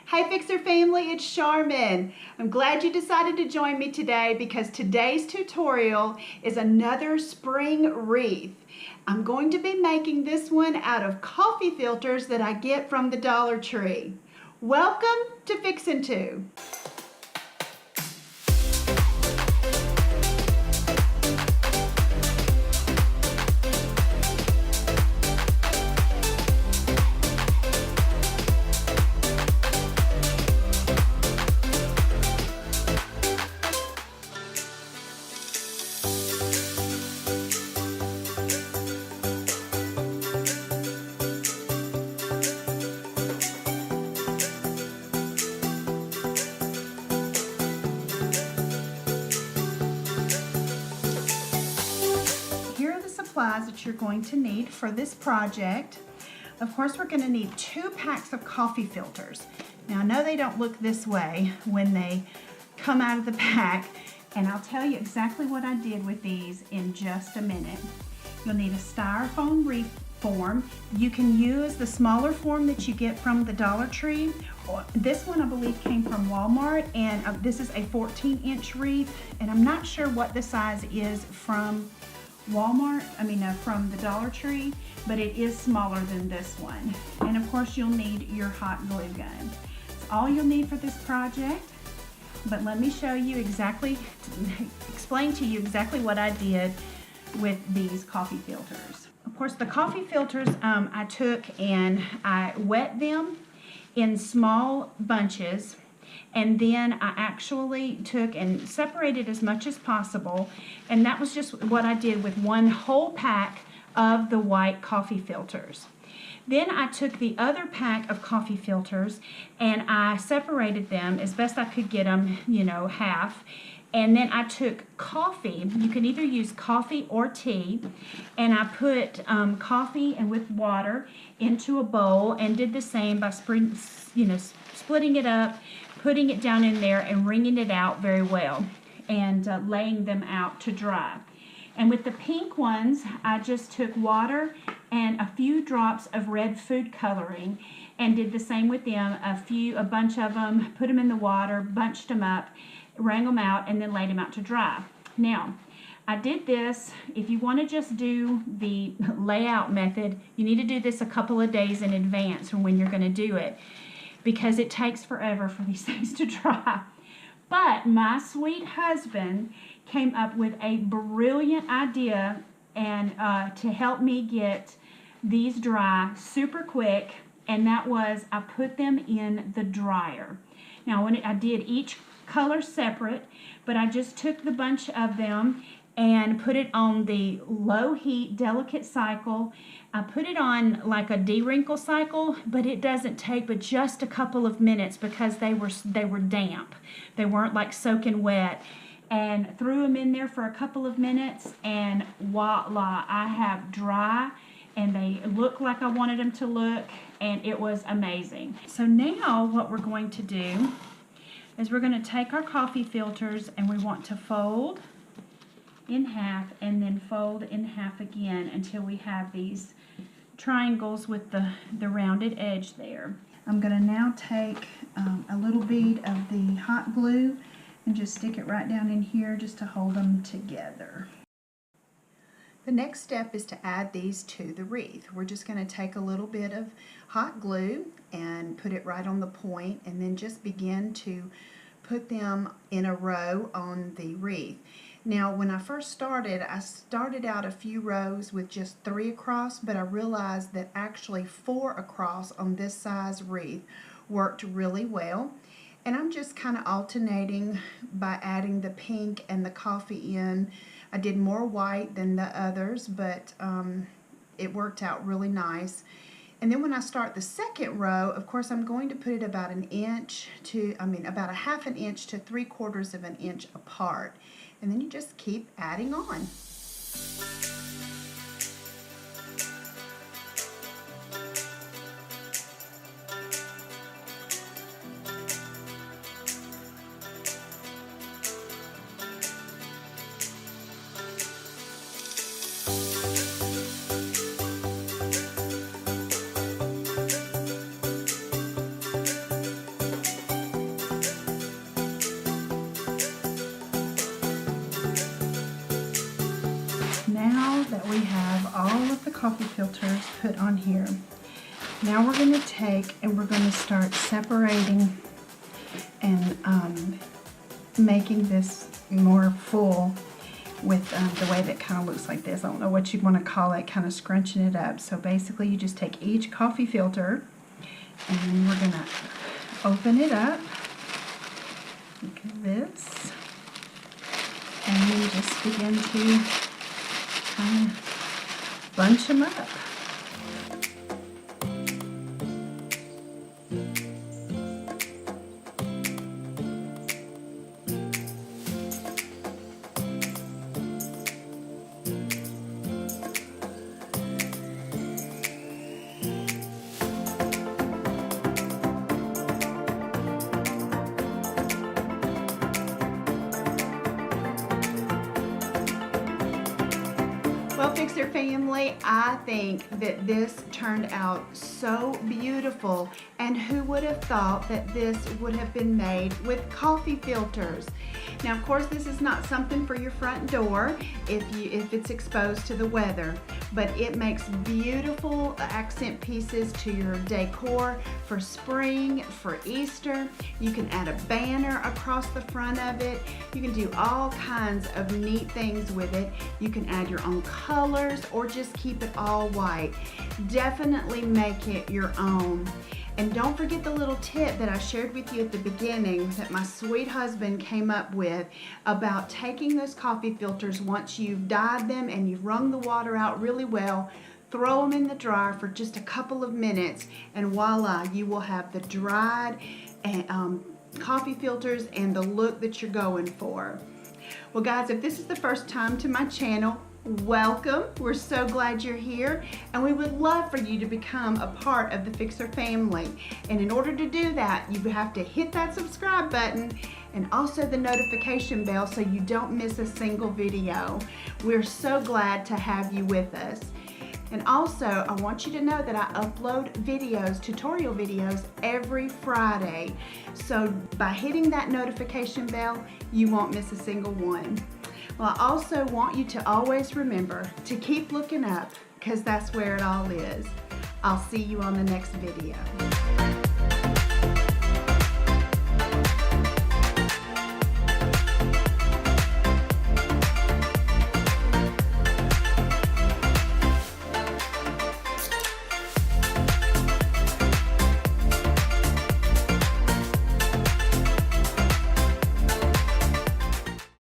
Hey Fixer family, it's Charmin. I'm glad you decided to join me today because today's tutorial is another spring wreath. I'm going to be making this one out of coffee filters that I get from the Dollar Tree. Welcome to Fixin' 2. Supplies that you're going to need for this project. Of course, we're going to need 2 packs of coffee filters. Now, I know they don't look this way when they come out of the pack, and I'll tell you exactly what I did with these in just a minute. You'll need a styrofoam wreath form. You can use the smaller form that you get from the Dollar Tree. This one I believe came from Walmart, and this is a 14-inch wreath, and I'm not sure what the size is from Walmart, from the Dollar Tree, but it is smaller than this one. And of course you'll need your hot glue gun. It's all you'll need for this project, but let me show you exactly, explain to you exactly what I did with these coffee filters. Of course the coffee filters I took and I wet them in small bunches, and then I actually took and separated as much as possible, and that was just what I did with one whole pack of the white coffee filters. Then I took the other pack of coffee filters and I separated them as best I could get them, half. And then I took coffee. You can either use coffee or tea, and I put coffee and with water into a bowl and did the same by splitting it up, putting it down in there and wringing it out very well, and laying them out to dry. And with the pink ones, I just took water and a few drops of red food coloring and did the same with them. A bunch of them, put them in the water, bunched them up, wrung them out, and then laid them out to dry. Now, I did this, if you want to just do the layout method, you need to do this a couple of days in advance from when you're going to do it, because it takes forever for these things to dry. But my sweet husband came up with a brilliant idea and to help me get these dry super quick, and that was I put them in the dryer. Now I did each color separate, but I just took the bunch of them and put it on the low heat delicate cycle. I put it on like a de-wrinkle cycle, but it doesn't take but just a couple of minutes because they were damp. They weren't like soaking wet. And threw them in there for a couple of minutes, and voila, I have dry, and they look like I wanted them to look, and it was amazing. So now what we're going to do is we're going to take our coffee filters and we want to fold in half and then fold in half again until we have these triangles with the rounded edge there. I'm going to now take a little bead of the hot glue and just stick it right down in here just to hold them together. The next step is to add these to the wreath. We're just going to take a little bit of hot glue and put it right on the point, and then just begin to put them in a row on the wreath. Now, when I first started, I started out a few rows with just 3 across, but I realized that actually 4 across on this size wreath worked really well. And I'm just kind of alternating by adding the pink and the coffee in. I did more white than the others, but it worked out really nice. And then when I start the second row, of course, I'm going to put it about about a half an inch to 3/4 of an inch apart. And then you just keep adding on. coffee filters put on here. Now we're going to take and we're going to start separating and making this more full with the way that kind of looks like this. I don't know what you'd want to call it, kind of scrunching it up. So basically you just take each coffee filter and then we're going to open it up. Look at this. And then just begin to kind of bunch them up. Well, Fixer family, I think that this turned out so beautiful, and who would have thought that this would have been made with coffee filters? Now, of course, this is not something for your front door if it's exposed to the weather, but it makes beautiful accent pieces to your decor for spring, for Easter. You can add a banner across the front of it. You can do all kinds of neat things with it. You can add your own colors or just keep it all white. Definitely make it your own. And don't forget the little tip that I shared with you at the beginning that my sweet husband came up with about taking those coffee filters once you've dyed them and you've wrung the water out really well, throw them in the dryer for just a couple of minutes, and voila, you will have the dried coffee filters and the look that you're going for. Well guys, if this is the first time to my channel, welcome. We're so glad you're here, and we would love for you to become a part of the Fixer family. And in order to do that, you have to hit that subscribe button and also the notification bell so you don't miss a single video. We're so glad to have you with us. And also, I want you to know that I upload videos, tutorial videos, every Friday. So by hitting that notification bell, you won't miss a single one. Well, I also want you to always remember to keep looking up, because that's where it all is. I'll see you on the next video.